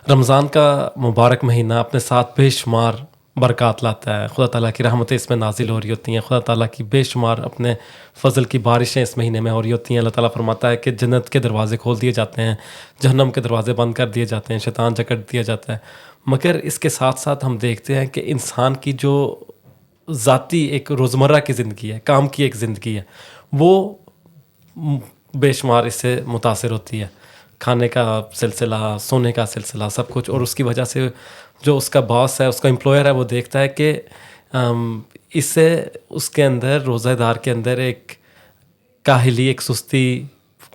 رمضان کا مبارک مہینہ اپنے ساتھ بے شمار برکات لاتا ہے. خدا تعالیٰ کی رحمتیں اس میں نازل ہو رہی ہوتی ہیں. خدا تعالیٰ کی بے شمار اپنے فضل کی بارشیں اس مہینے میں ہو رہی ہوتی ہیں. اللہ تعالیٰ فرماتا ہے کہ جنت کے دروازے کھول دیے جاتے ہیں, جہنم کے دروازے بند کر دیے جاتے ہیں, شیطان جکڑ دیا جاتا ہے. مگر اس کے ساتھ ساتھ ہم دیکھتے ہیں کہ انسان کی جو ذاتی ایک روزمرہ کی زندگی ہے, کام کی ایک زندگی ہے, وہ بے شمار اس سے متاثر ہوتی ہے. کھانے کا سلسلہ, سونے کا سلسلہ, سب کچھ. اور اس کی وجہ سے جو اس کا باس ہے, اس کا امپلائر ہے, وہ دیکھتا ہے کہ اس سے اس کے اندر, روزہ دار کے اندر ایک کاہلی, ایک سستی,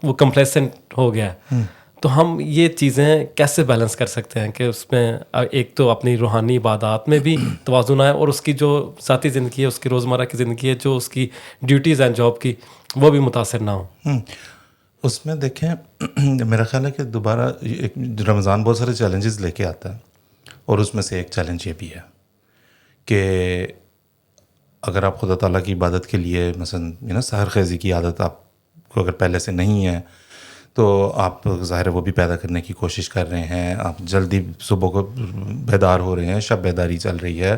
وہ کمپلیسنٹ ہو گیا ہے. تو ہم یہ چیزیں کیسے بیلنس کر سکتے ہیں کہ اس میں ایک تو اپنی روحانی عبادات میں بھی توازن آئے, اور اس کی جو ذاتی زندگی ہے, اس کی روزمرہ کی زندگی ہے, جو اس کی ڈیوٹیز ہیں جاب کی, وہ بھی متاثر نہ ہوں. اس میں دیکھیں, میرا خیال ہے کہ دوبارہ رمضان بہت سارے چیلنجز لے کے آتا ہے, اور اس میں سے ایک چیلنج یہ بھی ہے کہ اگر آپ خدا تعالیٰ کی عبادت کے لیے مثلا سحر خیزی کی عادت آپ کو اگر پہلے سے نہیں ہے, تو آپ ظاہر ہے وہ بھی پیدا کرنے کی کوشش کر رہے ہیں. آپ جلدی صبح کو بیدار ہو رہے ہیں, شب بیداری چل رہی ہے,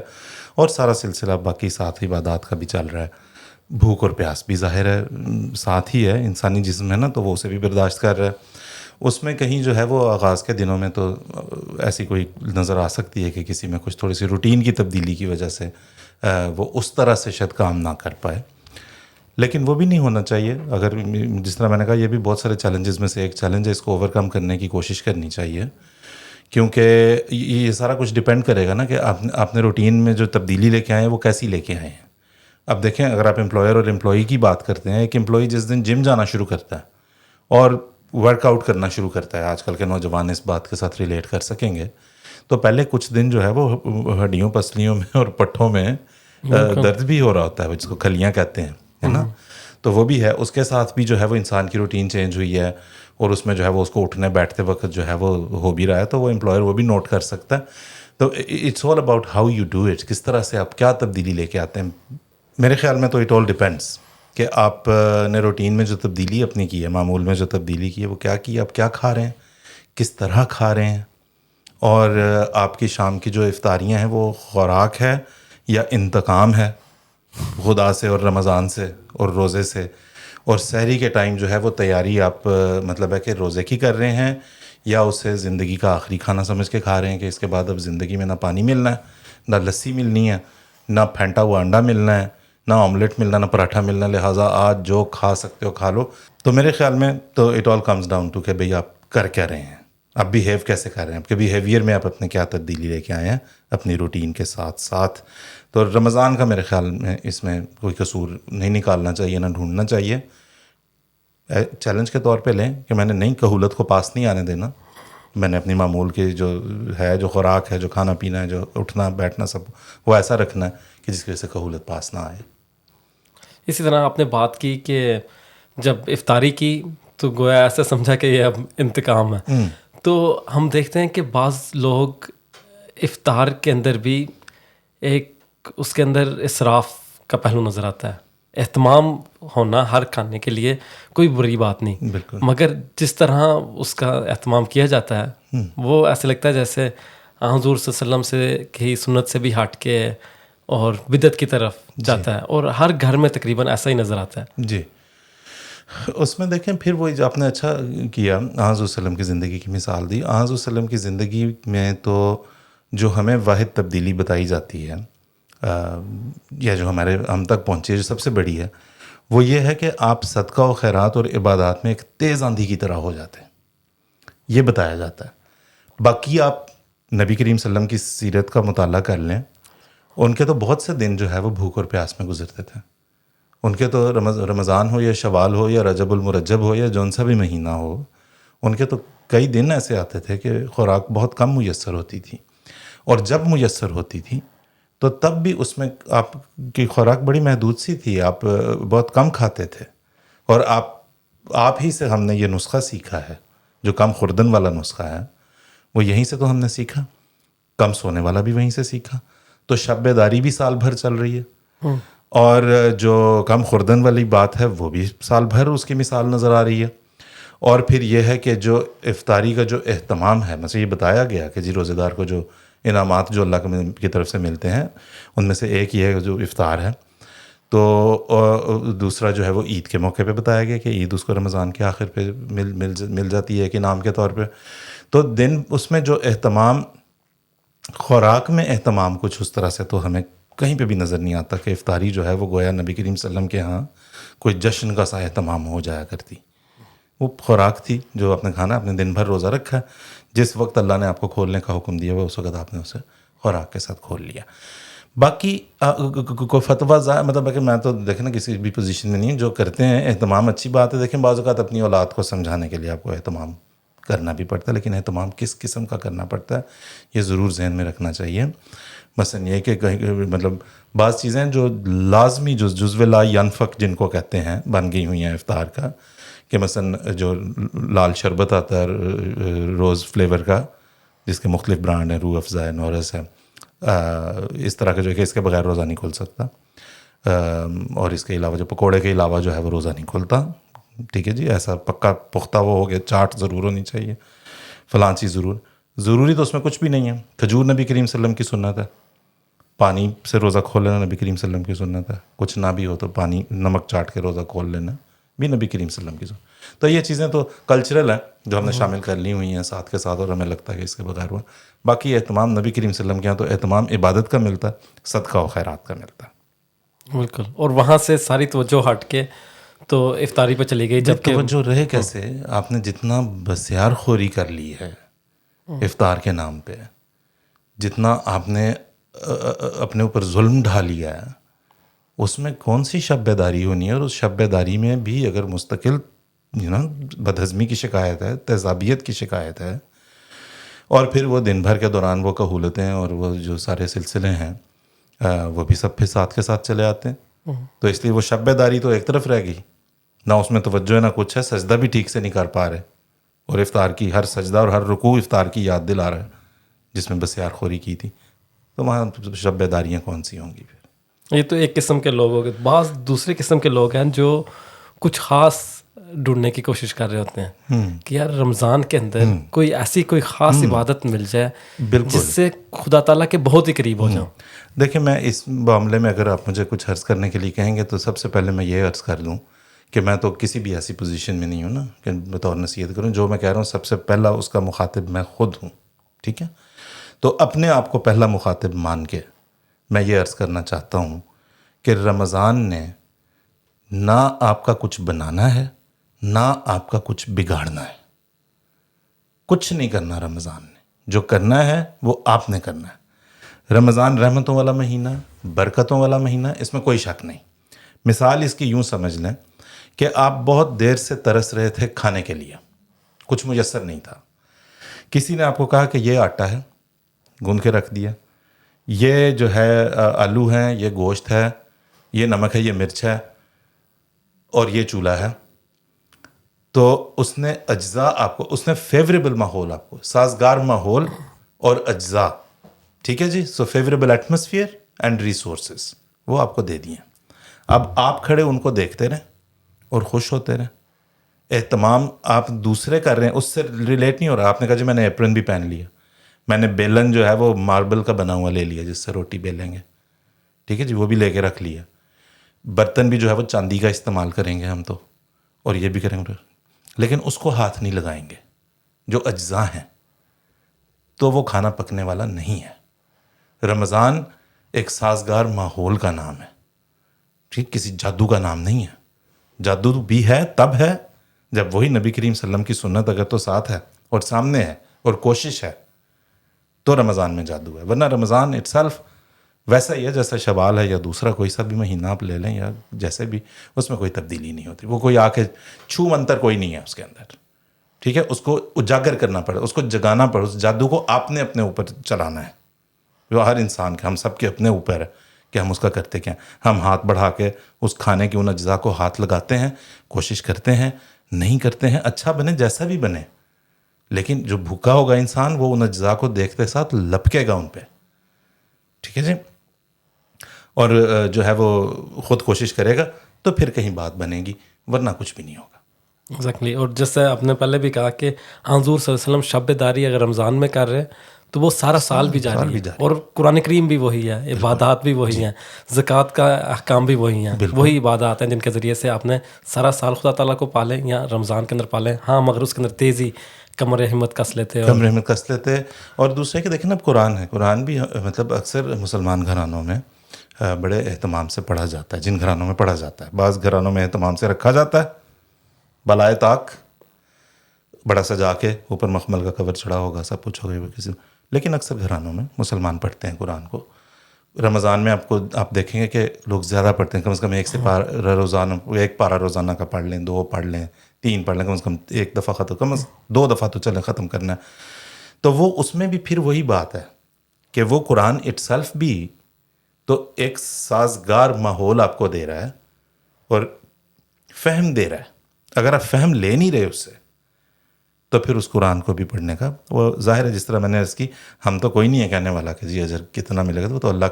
اور سارا سلسلہ باقی ساتھ عبادات کا بھی چل رہا ہے. بھوک اور پیاس بھی ظاہر ہے ساتھ ہی ہے, انسانی جسم ہے نا, تو وہ اسے بھی برداشت کر رہا ہے. اس میں کہیں جو ہے وہ آغاز کے دنوں میں تو ایسی کوئی نظر آ سکتی ہے کہ کسی میں کچھ تھوڑی سی روٹین کی تبدیلی کی وجہ سے وہ اس طرح سے شاید کام نہ کر پائے. لیکن وہ بھی نہیں ہونا چاہیے. اگر جس طرح میں نے کہا, یہ بھی بہت سارے چیلنجز میں سے ایک چیلنج ہے, اس کو اوور کم کرنے کی کوشش کرنی چاہیے, کیونکہ یہ سارا کچھ ڈپینڈ کرے گا نا کہ آپ نے روٹین میں جو تبدیلی لے کے آئے ہیں وہ کیسی لے کے آئے ہیں. اب دیکھیں, اگر آپ امپلائر اور امپلائی کی بات کرتے ہیں, ایک امپلائی جس دن جم جانا شروع کرتا ہے اور ورک آؤٹ کرنا شروع کرتا ہے, آج کل کے نوجوان اس بات کے ساتھ ریلیٹ کر سکیں گے, تو پہلے کچھ دن جو ہے وہ ہڈیوں پسلیوں میں اور پٹھوں میں درد بھی ہو رہا ہوتا ہے, جس کو کھلیاں کہتے ہیں, ہے نا. تو وہ بھی ہے. اس کے ساتھ بھی جو ہے وہ انسان کی روٹین چینج ہوئی ہے, اور اس میں جو ہے وہ اس کو اٹھنے بیٹھتے وقت جو ہے وہ ہو بھی رہا ہے, تو وہ امپلائر وہ بھی نوٹ کر سکتا ہے. تو it's all about how you do it, کس طرح سے آپ کیا تبدیلی لے کے آتے ہیں. میرے خیال میں تو اٹ آل ڈپینڈس کہ آپ نے روٹین میں جو تبدیلی اپنی کی ہے, معمول میں جو تبدیلی کی ہے, وہ کیا کی ہے, آپ کیا کھا رہے ہیں, کس طرح کھا رہے ہیں, اور آپ کی شام کی جو افطاریاں ہیں وہ خوراک ہے یا انتقام ہے خدا سے اور رمضان سے اور روزے سے, اور سحری کے ٹائم جو ہے وہ تیاری آپ مطلب ہے کہ روزے کی کر رہے ہیں, یا اسے زندگی کا آخری کھانا سمجھ کے کھا رہے ہیں کہ اس کے بعد اب زندگی میں نہ پانی ملنا ہے, نہ لسی ملنی ہے, نہ پھینٹا ہوا انڈا ملنا ہے, نہ آملیٹ ملنا, نہ پراٹھا ملنا, لہٰذا آج جو کھا سکتے ہو کھا لو. تو میرے خیال میں تو it all comes down to کہ بھئی آپ کر کیا رہے ہیں, آپ بیہیو کیسے کر رہے ہیں, آپ کے بیہیویئر میں آپ اپنے کیا تبدیلی لے کے آئے ہیں اپنی روٹین کے ساتھ ساتھ. تو رمضان کا میرے خیال میں اس میں کوئی قصور نہیں نکالنا چاہیے, نہ ڈھونڈنا چاہیے. چیلنج کے طور پہ لیں کہ میں نے نہیں کہولت کو پاس نہیں آنے دینا, میں نے اپنی معمول کی جو ہے, جو خوراک ہے, جو کھانا پینا ہے, جو اٹھنا بیٹھنا, سب وہ ایسا رکھنا ہے کہ جس کی وجہ سے کہولت پاس نہ آئے. اسی طرح آپ نے بات کی کہ جب افطاری کی تو گویا ایسا سمجھا کہ یہ اب انتقام ہے. تو ہم دیکھتے ہیں کہ بعض لوگ افطار کے اندر بھی ایک اس کے اندر اسراف کا پہلو نظر آتا ہے. اہتمام ہونا ہر کھانے کے لیے کوئی بری بات نہیں, بالکل, مگر جس طرح اس کا اہتمام کیا جاتا ہے وہ ایسے لگتا ہے جیسے حضور صلی اللہ علیہ وسلم سے کی سنت سے بھی ہٹ کے اور بدعت کی طرف جاتا ہے, اور ہر گھر میں تقریباً ایسا ہی نظر آتا ہے. جی, اس میں دیکھیں پھر وہی جو آپ نے اچھا کیا, حضور صلی اللہ علیہ وسلم کی زندگی کی مثال دی. حضور صلی اللہ علیہ وسلم کی زندگی میں تو جو ہمیں واحد تبدیلی بتائی جاتی ہے, یا جو ہم تک پہنچی ہے, جو سب سے بڑی ہے, وہ یہ ہے کہ آپ صدقہ و خیرات اور عبادات میں ایک تیز آندھی کی طرح ہو جاتے ہیں, یہ بتایا جاتا ہے. باقی آپ نبی کریم صلی اللہ علیہ وسلم کی سیرت کا مطالعہ کر لیں, ان کے تو بہت سے دن جو ہے وہ بھوک اور پیاس میں گزرتے تھے. ان کے تو رمضان ہو یا شوال ہو یا رجب المرجب ہو یا جون سا بھی مہینہ ہو, ان کے تو کئی دن ایسے آتے تھے کہ خوراک بہت کم میسر ہوتی تھی, اور جب میسر ہوتی تھی تو تب بھی اس میں آپ کی خوراک بڑی محدود سی تھی, آپ بہت کم کھاتے تھے. اور آپ ہی سے ہم نے یہ نسخہ سیکھا ہے, جو کم خوردن والا نسخہ ہے, وہ یہیں سے تو ہم نے سیکھا. کم سونے والا بھی وہیں سے سیکھا. تو شب بیداری بھی سال بھر چل رہی ہے, اور جو کم خوردن والی بات ہے وہ بھی سال بھر اس کی مثال نظر آ رہی ہے. اور پھر یہ ہے کہ جو افطاری کا جو اہتمام ہے، مثلا یہ بتایا گیا کہ جی روزے دار کو جو انعامات جو اللہ کی طرف سے ملتے ہیں ان میں سے ایک یہ ہے جو افطار ہے. تو دوسرا جو ہے وہ عید کے موقع پہ بتایا گیا کہ عید اس کو رمضان کے آخر پہ مل جاتی ہے ایک انعام کے طور پہ. تو دن اس میں جو اہتمام، خوراک میں اہتمام کچھ اس طرح سے تو ہمیں کہیں پہ بھی نظر نہیں آتا کہ افطاری جو ہے وہ گویا نبی کریم صلی اللہ علیہ وسلم کے ہاں کوئی جشن کا سا اہتمام ہو جایا کرتی. وہ خوراک تھی جو آپ نے کھانا، آپ نے دن بھر روزہ رکھا، جس وقت اللہ نے آپ کو کھولنے کا حکم دیا ہوا اس وقت آپ نے اسے خوراک کے ساتھ کھول لیا. باقی کوئی فتویٰ مطلب کہ میں تو دیکھیں نا کسی بھی پوزیشن میں نہیں ہوں، جو کرتے ہیں اہتمام اچھی بات ہے. دیکھیں بعض اوقات اپنی اولاد کو سمجھانے کے لیے آپ کو اہتمام کرنا بھی پڑتا ہے، لیکن اہتمام کس قسم کا کرنا پڑتا ہے یہ ضرور ذہن میں رکھنا چاہیے. مثلا یہ کہ مطلب بعض چیزیں جو لازمی جزو لا ینفق جن کو کہتے ہیں بن گئی ہوئی ہیں افطار کا، کہ مثلا جو لال شربت آتا ہے روز فلیور کا جس کے مختلف برانڈ ہیں، روح افزا ہے، نورس ہے، اس طرح کا جو ہے کہ اس کے بغیر روزہ نہیں کھل سکتا. اور اس کے علاوہ جو پکوڑے کے علاوہ جو ہے وہ روزہ نہیں کھلتا. ٹھیک ہے جی، ایسا پکا پختہ وہ ہو گیا، چاٹ ضرور ہونی چاہیے، فلاں چیز ضروری تو اس میں کچھ بھی نہیں ہے. کھجور نبی کریم صلی اللہ علیہ وسلم کی سنت ہے، پانی سے روزہ کھول لینا نبی کریم صلی اللہ علیہ وسلم کی سنت ہے، کچھ نہ بھی ہو تو پانی نمک چاٹ کے روزہ کھول لینا بھی نبی کریم صلی اللہ علیہ وسلم کی سنت. تو یہ چیزیں تو کلچرل ہیں جو ہم نے شامل کر لی ہوئی ہیں ساتھ کے ساتھ، اور ہمیں لگتا ہے کہ اس کے بغیر ہوا. باقی اہتمام نبی کریم صلی اللہ علیہ وسلم کے یہاں تو اہتمام عبادت کا ملتا ہے، صدقہ و خیرات کا ملتا ہے. بالکل. اور وہاں سے ساری توجہ ہٹ کے تو افطاری پہ چلی گئی. جب توجہ رہے کیسے، آپ نے جتنا بسیار خوری کر لی ہے افطار کے نام پہ، جتنا آپ نے اپنے اوپر ظلم ڈھا لیا ہے، اس میں کون سی شب بیداری ہونی ہے. اور اس شب بیداری میں بھی اگر مستقل بدہضمی کی شکایت ہے، تیزابیت کی شکایت ہے، اور پھر وہ دن بھر کے دوران وہ کہولتیں اور وہ جو سارے سلسلے ہیں وہ بھی سب پھر ساتھ کے ساتھ چلے آتے ہیں. تو اس لیے وہ شب بیداری تو ایک طرف رہ گئی، نہ اس میں توجہ ہے نہ کچھ ہے، سجدہ بھی ٹھیک سے نہیں کر پا رہے، اور افطار کی ہر سجدہ اور ہر رکوع افطار کی یاد دلا رہا ہے جس میں بسیار خوری کی تھی. تو وہاں شب بیداریاں کون سی ہوں گی پھر. یہ تو ایک قسم کے لوگ ہو گئے. بعض دوسرے قسم کے لوگ ہیں جو کچھ خاص ڈھونڈنے کی کوشش کر رہے ہوتے ہیں کہ یار رمضان کے اندر کوئی ایسی کوئی خاص عبادت مل جائے جس سے خدا تعالیٰ کے بہت ہی قریب ہو جاؤں. دیکھیں میں اس معاملے میں اگر آپ مجھے کچھ عرض کرنے کے لیے کہیں گے تو سب سے پہلے میں یہ عرض کر دوں کہ میں تو کسی بھی ایسی پوزیشن میں نہیں ہوں نا کہ بطور نصیحت کروں. جو میں کہہ رہا ہوں سب سے پہلا اس کا مخاطب میں خود ہوں. ٹھیک ہے، تو اپنے آپ کو پہلا مخاطب مان کے میں یہ عرض کرنا چاہتا ہوں کہ رمضان نے نہ آپ کا کچھ بنانا ہے نہ آپ کا کچھ بگاڑنا ہے. کچھ نہیں کرنا رمضان نے، جو کرنا ہے وہ آپ نے کرنا ہے. رمضان رحمتوں والا مہینہ، برکتوں والا مہینہ، اس میں کوئی شک نہیں. مثال اس کی یوں سمجھ لیں کہ آپ بہت دیر سے ترس رہے تھے کھانے کے لیے، کچھ میسر نہیں تھا. کسی نے آپ کو کہا کہ یہ آٹا ہے، گوندھ کے رکھ دیا، یہ جو ہے آلو ہیں، یہ گوشت ہے، یہ نمک ہے، یہ مرچ ہے، اور یہ چولہا ہے. تو اس نے اجزاء آپ کو، اس نے فیوریبل ماحول، آپ کو سازگار ماحول اور اجزاء، ٹھیک ہے جی، سو فیوریبل ایٹماسفیئر اینڈ ریسورسز وہ آپ کو دے دیے. اب آپ کھڑے ان کو دیکھتے رہیں اور خوش ہوتے رہیں. اہتمام آپ دوسرے کر رہے ہیں، اس سے ریلیٹ نہیں ہو رہا. آپ نے کہا جی میں نے ایپرن بھی پہن لیا، میں نے بیلن جو ہے وہ ماربل کا بنا ہوا لے لیا جس سے روٹی بیلیں گے، ٹھیک ہے جی، وہ بھی لے کے رکھ لیا. برتن بھی جو ہے وہ چاندی کا استعمال کریں گے ہم تو، اور یہ بھی کریں گے، لیکن اس کو ہاتھ نہیں لگائیں گے جو اجزاء ہیں. تو وہ کھانا پکنے والا نہیں ہے. رمضان ایک سازگار ماحول کا نام ہے، ٹھیک، کسی جادو کا نام نہیں ہے. جادو بھی ہے تب ہے جب وہی نبی کریم صلی اللہ علیہ وسلم کی سنت اگر تو ساتھ ہے اور سامنے ہے اور کوشش ہے تو رمضان میں جادو ہے. ورنہ رمضان اٹ سیلف ویسا ہی ہے جیسا شوال ہے یا دوسرا کوئی سا بھی مہینہ آپ لے لیں یا جیسے بھی، اس میں کوئی تبدیلی نہیں ہوتی. وہ کوئی آ کے چھو منتر کوئی نہیں ہے اس کے اندر، ٹھیک ہے. اس کو اجاگر کرنا پڑے، اس کو جگانا پڑے، اس جادو کو آپ نے اپنے اوپر چلانا ہے. جو ہر انسان کے، ہم سب کے اپنے اوپر ہے کہ ہم اس کا کرتے کیا. ہم ہاتھ بڑھا کے اس کھانے کے ان اجزاء کو ہاتھ لگاتے ہیں، کوشش کرتے ہیں، نہیں کرتے ہیں، اچھا بنے جیسا بھی بنے، لیکن جو بھوکا ہوگا انسان وہ ان اجزاء کو دیکھتے ساتھ لپکے گا ان پہ، ٹھیک ہے جی. اور جو ہے وہ خود کوشش کرے گا تو پھر کہیں بات بنے گی، ورنہ کچھ بھی نہیں ہوگا. ایگزیکٹلی. اور جیسے آپ نے پہلے بھی کہا کہ حضور صلی اللہ علیہ وسلم شب داری اگر رمضان میں کر رہے ہیں تو وہ سارا سال بھی جاری ہے, اور قرآن کریم بھی وہی ہے, عبادات بھی وہی ہیں, زکوٰۃ کا احکام بھی وہی ہیں, وہی عبادات ہیں جن کے ذریعے سے آپ نے سارا سال خدا تعالیٰ کو پالیں یا رمضان کے اندر پالیں. ہاں مگر اس کے اندر تیزی کمر ہمت کس لیتے, کمرے میں کس لیتے. اور دوسرے کہ دیکھیں نا اب قرآن ہے, قرآن بھی مطلب اکثر مسلمان گھرانوں میں بڑے اہتمام سے پڑھا جاتا ہے, جن گھرانوں میں پڑھا جاتا ہے. بعض گھرانوں میں اہتمام سے رکھا جاتا ہے, بالائے طاق بڑا سجا کے اوپر مخمل کا کور چڑھا ہوگا, سب کچھ ہوگا کسی, لیکن اکثر گھرانوں میں مسلمان پڑھتے ہیں قرآن کو. رمضان میں آپ دیکھیں گے کہ لوگ زیادہ پڑھتے ہیں, کم از کم ایک پارہ روزانہ کا پڑھ لیں, 2 پڑھ لیں, 3 پڑھ لیں, کم از کم 1 دفعہ ختم, 2 دفعہ تو چلیں ختم کرنا ہے. تو وہ اس میں بھی پھر وہی بات ہے کہ وہ قرآن اٹ سیلف بھی تو ایک سازگار ماحول آپ کو دے رہا ہے اور فہم دے رہا ہے. اگر آپ فہم لے نہیں رہے اس سے تو پھر اس قرآن کو بھی پڑھنے کا وہ ظاہر ہے, جس طرح میں نے عرض کی, ہم تو کوئی نہیں ہے کہنے والا کہ جی اجر کتنا ملے گا, تو وہ تو اللہ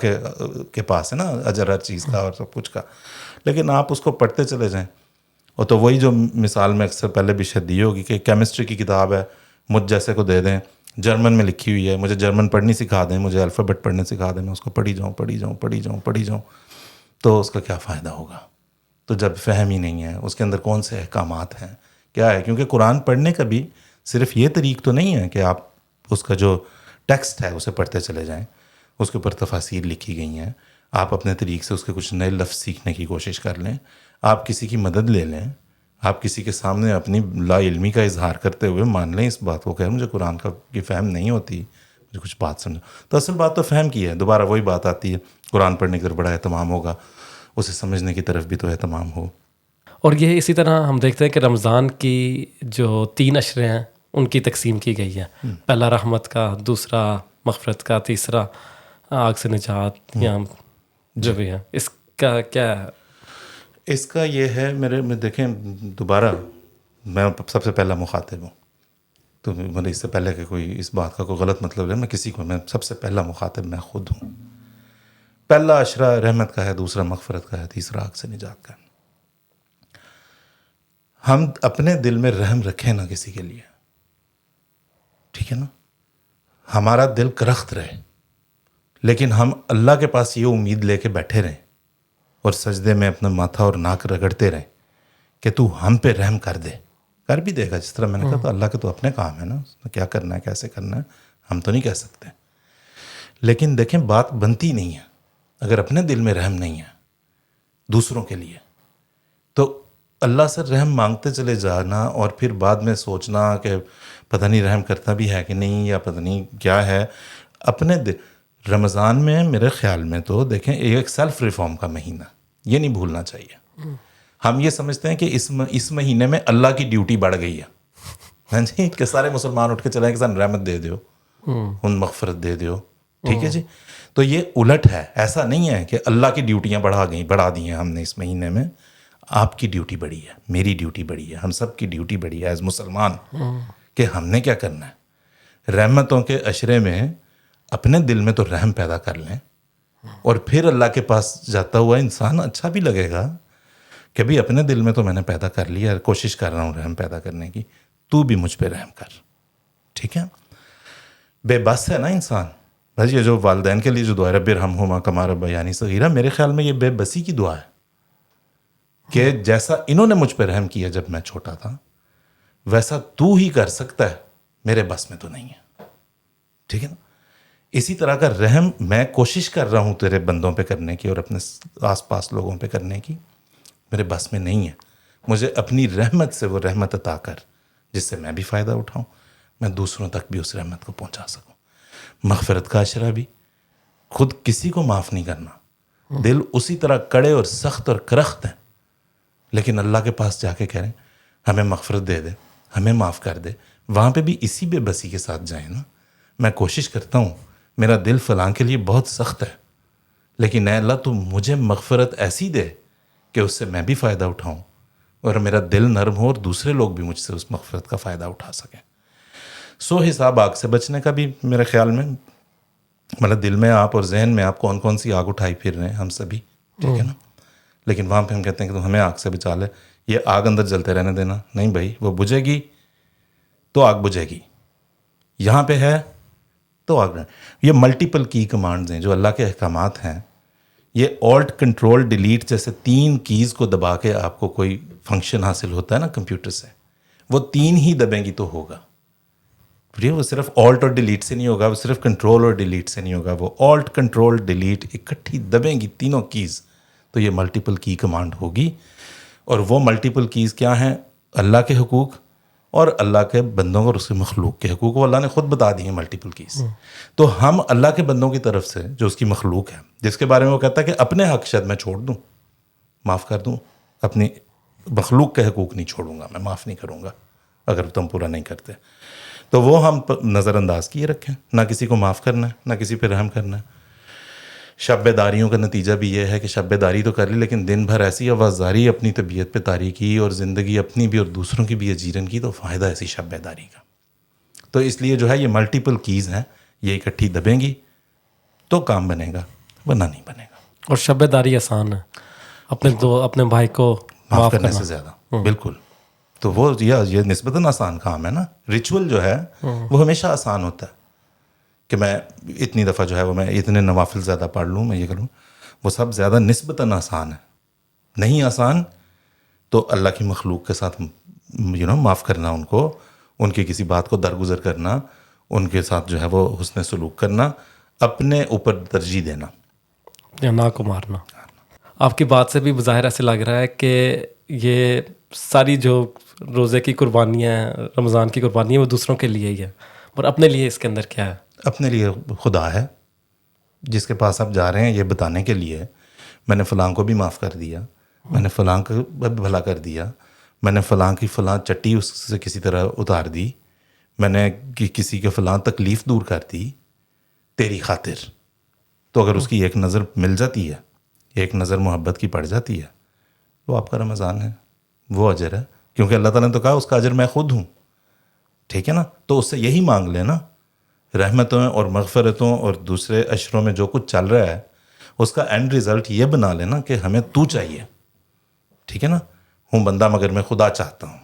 کے پاس ہے نا اجر ہر چیز کا اور سب کچھ کا. لیکن آپ اس کو پڑھتے چلے جائیں. اور تو وہی جو مثال میں اکثر پہلے بھی شاید دی ہوگی کہ کیمسٹری کی کتاب ہے, مجھ جیسے کو دے دیں, جرمن میں لکھی ہوئی ہے, مجھے جرمن پڑھنی سکھا دیں, مجھے الفابیٹ پڑھنے سکھا دیں, میں اس کو پڑھی جاؤں, تو اس کا کیا فائدہ ہوگا؟ تو جب فہم ہی نہیں ہے اس کے اندر کون سے احکامات ہیں, کیا ہے. کیونکہ قرآن پڑھنے کا بھی صرف یہ طریق تو نہیں ہے کہ آپ اس کا جو ٹیکسٹ ہے اسے پڑھتے چلے جائیں, اس کے اوپر تفاسیر لکھی گئی ہیں, آپ اپنے طریق سے اس کے کچھ نئے لفظ سیکھنے کی کوشش کر لیں, آپ کسی کی مدد لے لیں, آپ کسی کے سامنے اپنی لا علمی کا اظہار کرتے ہوئے مان لیں اس بات کو کہ مجھے قرآن کی فہم نہیں ہوتی, مجھے کچھ بات سمجھو. تو اصل بات تو فہم کی ہے. دوبارہ وہی بات آتی ہے, قرآن پڑھنے کی طرف بڑا اہتمام ہوگا, اسے سمجھنے کی طرف بھی تو اہتمام ہو. اور یہ اسی طرح ہم دیکھتے ہیں کہ رمضان کی جو 3 اشرے ہیں ان کی تقسیم کی گئی ہے. پہلا رحمت کا, دوسرا مغفرت کا, تیسرا آگ سے نجات یا جو بھی ہے. اس کا کیا ہے؟ اس کا یہ ہے میں دیکھیں دوبارہ میں سب سے پہلا مخاطب ہوں, تو مجھے اس سے پہلے کہ کوئی اس بات کا کوئی غلط مطلب لے, میں سب سے پہلا مخاطب میں خود ہوں. پہلا اشرہ رحمت کا ہے, دوسرا مغفرت کا ہے, تیسرا آگ سے نجات کا ہے. ہم اپنے دل میں رحم رکھیں نا کسی کے لیے, ٹھیک ہے نا, ہمارا دل کرخت رہے, لیکن ہم اللہ کے پاس یہ امید لے کے بیٹھے رہیں اور سجدے میں اپنا ماتھا اور ناک رگڑتے رہیں کہ تو ہم پہ رحم کر بھی دے گا. جس طرح میں نے کہا, تو اللہ کے تو اپنے کام ہے نا, کیا کرنا ہے کیسے کرنا ہے ہم تو نہیں کہہ سکتے. لیکن دیکھیں بات بنتی نہیں ہے اگر اپنے دل میں رحم نہیں ہے دوسروں کے لیے. تو اللہ سے رحم مانگتے چلے جانا اور پھر بعد میں سوچنا کہ پتہ نہیں رحم کرتا بھی ہے کہ نہیں, یا پتہ نہیں کیا ہے. اپنے رمضان میں میرے خیال میں تو دیکھیں ایک سیلف ریفارم کا مہینہ, یہ نہیں بھولنا چاہیے. ہم یہ سمجھتے ہیں کہ اس مہینے میں اللہ کی ڈیوٹی بڑھ گئی ہے, ہاں جی, کہ سارے مسلمان اٹھ کے چلیں کہ سن رحمت دے دیو, ان مغفرت دے دیو, ٹھیک ہے جی. تو یہ الٹ ہے, ایسا نہیں ہے کہ اللہ کی ڈیوٹیاں بڑھا دی ہیں ہم نے اس مہینے میں. آپ کی ڈیوٹی بڑی ہے, میری ڈیوٹی بڑی ہے, ہم سب کی ڈیوٹی بڑی ہے ایز مسلمان, کہ ہم نے کیا کرنا ہے. رحمتوں کے عشرے میں اپنے دل میں تو رحم پیدا کر لیں, اور پھر اللہ کے پاس جاتا ہوا انسان اچھا بھی لگے گا کہ بھی اپنے دل میں تو میں نے پیدا کر لیا, کوشش کر رہا ہوں رحم پیدا کرنے کی, تو بھی مجھ پہ رحم کر, ٹھیک ہے. بے بس ہے نا انسان. بھائی یہ جو والدین کے لیے جو دعا ہے رب ارحمہما کما ربیانی صغیرہ, میرے خیال میں یہ بے بسی کی دعا ہے کہ جیسا انہوں نے مجھ پہ رحم کیا جب میں چھوٹا تھا ویسا تو ہی کر سکتا ہے, میرے بس میں تو نہیں ہے, ٹھیک ہے نا. اسی طرح کا رحم میں کوشش کر رہا ہوں تیرے بندوں پہ کرنے کی اور اپنے آس پاس لوگوں پہ کرنے کی, میرے بس میں نہیں ہے. مجھے اپنی رحمت سے وہ رحمت عطا کر جس سے میں بھی فائدہ اٹھاؤں, میں دوسروں تک بھی اس رحمت کو پہنچا سکوں. مغفرت کا اشرہ بھی خود کسی کو معاف نہیں کرنا, دل اسی طرح کڑے اور سخت اور کرخت ہیں, لیکن اللہ کے پاس جا کے کہہ رہے ہیں ہمیں مغفرت دے دے, ہمیں معاف کر دے. وہاں پہ بھی اسی بے بسی کے ساتھ جائیں نا. میں کوشش کرتا ہوں, میرا دل فلاں کے لیے بہت سخت ہے, لیکن اے اللہ تو مجھے مغفرت ایسی دے کہ اس سے میں بھی فائدہ اٹھاؤں اور میرا دل نرم ہو اور دوسرے لوگ بھی مجھ سے اس مغفرت کا فائدہ اٹھا سکیں. سو حساب آگ سے بچنے کا بھی میرے خیال میں مطلب دل میں آپ اور ذہن میں آپ کون کون سی آگ اٹھائی پھر رہے ہیں, ہم سبھی, ٹھیک ہے نا. لیکن وہاں پہ ہم کہتے ہیں کہ تو ہمیں آگ سے بچا لے, یہ آگ اندر جلتے رہنے دینا، نہیں بھائی، وہ بجھے گی تو آگ بجھے گی، یہاں پہ ہے تو آگ رہے. یہ ملٹیپل کی کمانڈز ہیں جو اللہ کے احکامات ہیں. یہ آلٹ کنٹرول ڈیلیٹ جیسے 3 کیز کو دبا کے آپ کو کوئی فنکشن حاصل ہوتا ہے نا کمپیوٹر سے، وہ 3 ہی دبیں گی تو ہوگا. وہ صرف آلٹ اور ڈیلیٹ سے نہیں ہوگا، وہ صرف کنٹرول اور ڈیلیٹ سے نہیں ہوگا، وہ آلٹ کنٹرول ڈیلیٹ اکٹھی دبیں گی تینوں کیز تو یہ ملٹیپل کی کمانڈ ہوگی. اور وہ ملٹیپل کیز کیا ہیں؟ اللہ کے حقوق اور اللہ کے بندوں اور اس کے مخلوق کے حقوق، وہ اللہ نے خود بتا دی ہیں ملٹیپل کیز. تو ہم اللہ کے بندوں کی طرف سے جو اس کی مخلوق ہے، جس کے بارے میں وہ کہتا ہے کہ اپنے حق شاید میں چھوڑ دوں، معاف کر دوں، اپنی مخلوق کے حقوق نہیں چھوڑوں گا، میں معاف نہیں کروں گا اگر تم پورا نہیں کرتے. تو وہ ہم نظر انداز کیے رکھیں، نہ کسی کو معاف کرنا ہے، نہ کسی پہ رحم کرنا ہے. شب داریوں کا نتیجہ بھی یہ ہے کہ شب داری تو کر لی لیکن دن بھر ایسی آوازداری اپنی طبیعت پہ طاری کی اور زندگی اپنی بھی اور دوسروں کی بھی اجیرن کی، تو فائدہ ایسی شب داری کا. تو اس لیے جو ہے یہ ملٹیپل کیز ہیں، یہ اکٹھی دبیں گی تو کام بنے گا، ورنہ نہیں بنے گا. اور شب داری آسان ہے، اپنے بھائی کو معاف کرنے سے زیادہ. بالکل. تو وہ یہ نسبتاً آسان کام ہے نا. ریچول جو ہے وہ ہمیشہ آسان ہوتا ہے کہ میں اتنی دفعہ جو ہے وہ میں اتنے نوافل زیادہ پڑھ لوں، میں یہ کروں، وہ سب زیادہ نسبتاً آسان ہے. نہیں آسان تو اللہ کی مخلوق کے ساتھ معاف کرنا، ان کو، ان کی کسی بات کو درگزر کرنا، ان کے ساتھ جو ہے وہ حسن سلوک کرنا، اپنے اوپر ترجیح دینا یا نا کو مارنا. آپ کی بات سے بھی بظاہر ایسے لگ رہا ہے کہ یہ ساری جو روزے کی قربانیاں ہیں، رمضان کی قربانی ہے، وہ دوسروں کے لیے ہی ہے، اور اپنے لیے اس کے اندر کیا ہے؟ اپنے لیے خدا ہے جس کے پاس آپ جا رہے ہیں، یہ بتانے کے لیے میں نے فلاں کو بھی معاف کر دیا، میں نے فلاں کو بھلا کر دیا، میں نے فلاں کی فلاں چٹی اس سے کسی طرح اتار دی، میں نے کسی کے فلاں تکلیف دور کر دی تیری خاطر. تو اگر اس کی ایک نظر مل جاتی ہے، ایک نظر محبت کی پڑ جاتی ہے، وہ آپ کا رمضان ہے، وہ اجر ہے. کیونکہ اللہ تعالیٰ نے تو کہا اس کا اجر میں خود ہوں. ٹھیک ہے نا. تو اس سے یہی مانگ لینا، رحمتوں اور مغفرتوں اور دوسرے اشروں میں جو کچھ چل رہا ہے اس کا اینڈ ریزلٹ یہ بنا لینا کہ ہمیں تو چاہیے. ٹھیک ہے نا. ہوں بندہ مگر میں خدا چاہتا ہوں،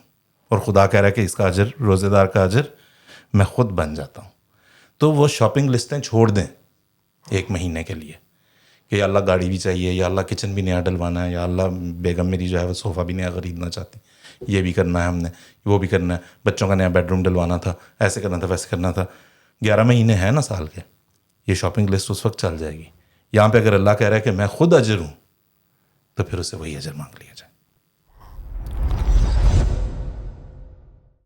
اور خدا کہہ رہا ہے کہ اس کا اجر، روزے دار کا اجر میں خود بن جاتا ہوں. تو وہ شاپنگ لسٹیں چھوڑ دیں 1 مہینے کے لیے کہ یا اللہ گاڑی بھی چاہیے، یا اللہ کچن بھی نیا ڈلوانا ہے، یا اللہ بیگم میری جو ہے وہ صوفہ بھی نیا خریدنا چاہتی، یہ بھی کرنا ہے ہم نے، وہ بھی کرنا ہے، بچوں کا نیا بیڈ روم ڈلوانا تھا، ایسے کرنا تھا، ویسے کرنا تھا. 11 مہینے ہیں نا سال کے، یہ شاپنگ لسٹ اس وقت چل جائے گی. یہاں پہ اگر اللہ کہہ رہا ہے کہ میں خود اجر ہوں، تو پھر اسے وہی اجر مانگ لیا جائے.